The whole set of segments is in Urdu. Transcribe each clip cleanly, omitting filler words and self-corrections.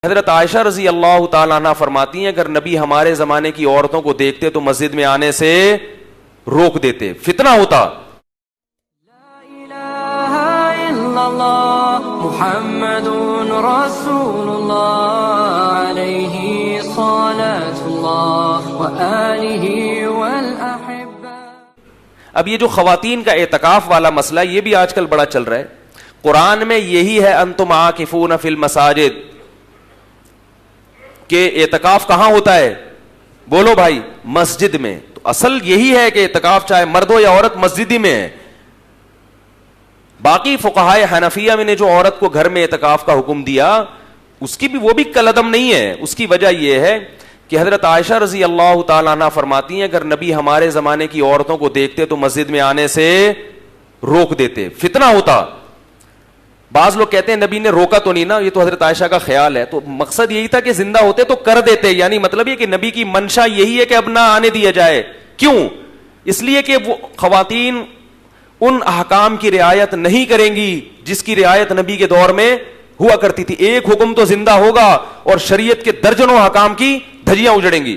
حضرت عائشہ رضی اللہ تعالیٰ عنہ فرماتی ہیں اگر نبی ہمارے زمانے کی عورتوں کو دیکھتے تو مسجد میں آنے سے روک دیتے، فتنہ ہوتا۔ لا الہ الا اللہ محمد رسول اللہ علیہ صلاۃ اللہ وآلہ والاحبہ۔ اب یہ جو خواتین کا اعتکاف والا مسئلہ یہ بھی آج کل بڑا چل رہا ہے۔ قرآن میں یہی ہے انتم عاکفون فی المساجد، کہ اعتکاف کہاں ہوتا ہے؟ بولو بھائی، مسجد میں۔ تو اصل یہی ہے کہ اعتکاف چاہے مرد ہو یا عورت مسجد ہی میں ہے۔ باقی فقہائے حنفیہ میں نے جو عورت کو گھر میں اعتکاف کا حکم دیا اس کی بھی وہ بھی کالعدم نہیں ہے۔ اس کی وجہ یہ ہے کہ حضرت عائشہ رضی اللہ تعالیٰ عنہ فرماتی ہیں اگر نبی ہمارے زمانے کی عورتوں کو دیکھتے تو مسجد میں آنے سے روک دیتے، فتنہ ہوتا۔ بعض لوگ کہتے ہیں نبی نے روکا تو نہیں نا، یہ تو حضرت عائشہ کا خیال ہے۔ تو مقصد یہی تھا کہ زندہ ہوتے تو کر دیتے، یعنی مطلب یہ کہ نبی کی منشا یہی ہے کہ اب نہ آنے دیا جائے۔ کیوں؟ اس لیے کہ وہ خواتین ان احکام کی رعایت نہیں کریں گی جس کی رعایت نبی کے دور میں ہوا کرتی تھی۔ ایک حکم تو زندہ ہوگا اور شریعت کے درجنوں احکام کی دھجیاں اجڑیں گی۔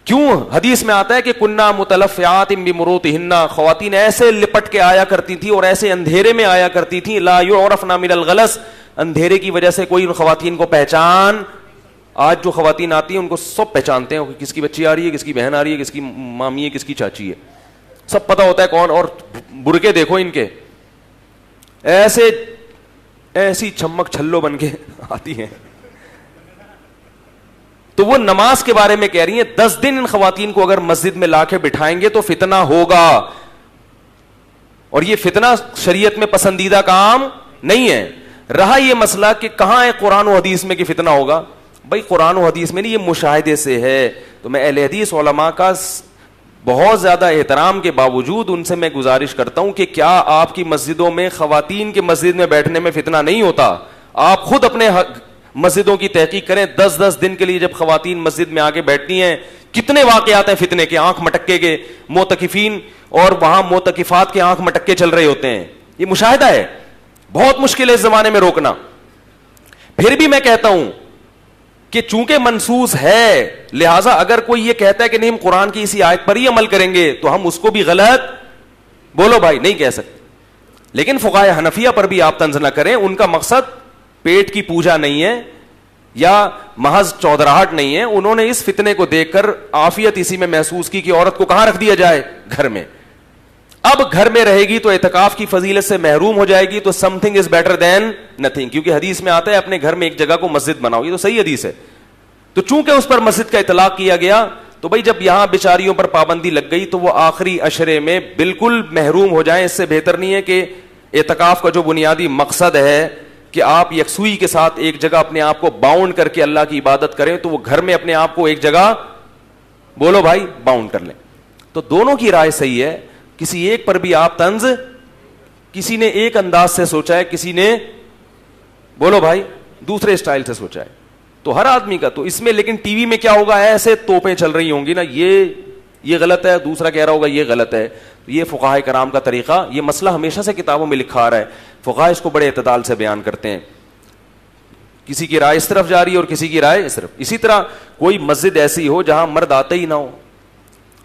کیوں؟ حدیث میں آتا ہے کہ کننا متلفعات بمروطہن، خواتین ایسے لپٹ کے آیا کرتی تھی اور ایسے اندھیرے میں آیا کرتی تھی، لا یعرفن من الغلس، اندھیرے کی وجہ سے کوئی ان خواتین کو پہچان۔ آج جو خواتین آتی ہیں ان کو سب پہچانتے ہیں، کس کی بچی آ رہی ہے، کس کی بہن آ رہی ہے، کس کی مامی ہے، کس کی چاچی ہے، سب پتہ ہوتا ہے کون۔ اور برقعے دیکھو ان کے، ایسی چھمک چھلو بن کے آتی ہیں۔ تو وہ نماز کے بارے میں کہہ رہی ہیں 10 دن ان خواتین کو اگر مسجد میں لا کے بٹھائیں گے تو فتنہ ہوگا، اور یہ فتنہ شریعت میں پسندیدہ کام نہیں ہے۔ رہا یہ مسئلہ کہ کہاں ہے قرآن و حدیث میں کہ فتنہ ہوگا، بھائی قرآن و حدیث میں نہیں، یہ مشاہدے سے ہے۔ تو میں اہل حدیث علماء کا بہت زیادہ احترام کے باوجود ان سے میں گزارش کرتا ہوں کہ کیا آپ کی مسجدوں میں خواتین کے مسجد میں بیٹھنے میں فتنہ نہیں ہوتا؟ آپ خود اپنے مسجدوں کی تحقیق کریں، 10 دن کے لیے جب خواتین مسجد میں آگے بیٹھتی ہیں کتنے واقعات ہیں فتنے کے، آنکھ مٹکے کے، معتکفین اور وہاں معتکفات کے آنکھ مٹکے چل رہے ہوتے ہیں۔ یہ مشاہدہ ہے، بہت مشکل ہے اس زمانے میں روکنا۔ پھر بھی میں کہتا ہوں کہ چونکہ منسوس ہے، لہٰذا اگر کوئی یہ کہتا ہے کہ نہیں ہم قرآن کی اسی آیت پر ہی عمل کریں گے تو ہم اس کو بھی غلط بولو بھائی نہیں کہہ سکتے۔ لیکن فقہائے حنفیہ پر بھی آپ طنز نہ کریں، ان کا مقصد پیٹ کی پوجا نہیں ہے یا محض چودراہٹ نہیں ہے۔ انہوں نے اس فتنے کو دیکھ کر عافیت اسی میں محسوس کی کہ عورت کو کہاں رکھ دیا جائے؟ گھر میں۔ اب گھر میں رہے گی تو اعتکاف کی فضیلت سے محروم ہو جائے گی، تو some thing is better than nothing, کیونکہ حدیث میں آتا ہے اپنے گھر میں ایک جگہ کو مسجد بناؤ، یہ تو صحیح حدیث ہے۔ تو چونکہ اس پر مسجد کا اطلاق کیا گیا تو بھائی جب یہاں بیچاریوں پر پابندی لگ گئی تو وہ آخری عشرے میں بالکل محروم ہو جائیں۔ اس سے بہتر نہیں ہے کہ اعتکاف کا جو بنیادی مقصد ہے کہ آپ یکسوئی کے ساتھ ایک جگہ اپنے آپ کو باؤنڈ کر کے اللہ کی عبادت کریں، تو وہ گھر میں اپنے آپ کو ایک جگہ بولو بھائی باؤنڈ کر لیں۔ تو دونوں کی رائے صحیح ہے، کسی ایک پر بھی آپ طنز، کسی نے ایک انداز سے سوچا ہے، کسی نے بولو بھائی دوسرے اسٹائل سے سوچا ہے، تو ہر آدمی کا۔ تو اس میں لیکن ٹی وی میں کیا ہوگا، ایسے توپیں چل رہی ہوں گی نا، یہ غلط ہے، دوسرا کہہ رہا ہوگا یہ غلط ہے۔ یہ فقہائے کرام کا طریقہ، یہ مسئلہ ہمیشہ سے کتابوں میں لکھا آ رہا ہے، فقہاء اس کو بڑے اعتدال سے بیان کرتے ہیں۔ کسی کی رائے اس طرف جا رہی ہے اور کسی کی رائے اس طرف۔ اسی طرح کوئی مسجد ایسی ہو جہاں مرد آتے ہی نہ ہو،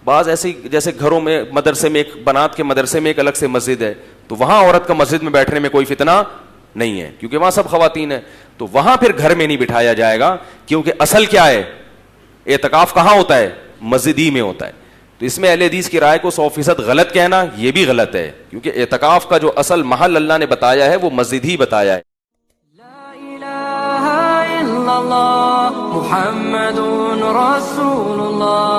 بعض ایسی جیسے گھروں میں مدرسے میں ایک بنات کے مدرسے میں ایک الگ سے مسجد ہے، تو وہاں عورت کا مسجد میں بیٹھنے میں کوئی فتنہ نہیں ہے کیونکہ وہاں سب خواتین ہیں، تو وہاں پھر گھر میں نہیں بٹھایا جائے گا، کیونکہ اصل کیا ہے، اعتکاف کہاں ہوتا ہے؟ مسجد ہی میں ہوتا ہے۔ تو اس میں اہل حدیث کی رائے کو 100% غلط کہنا یہ بھی غلط ہے، کیونکہ اعتکاف کا جو اصل محل اللہ نے بتایا ہے وہ مسجد ہی بتایا ہے۔ لا الہ الا اللہ محمد رسول اللہ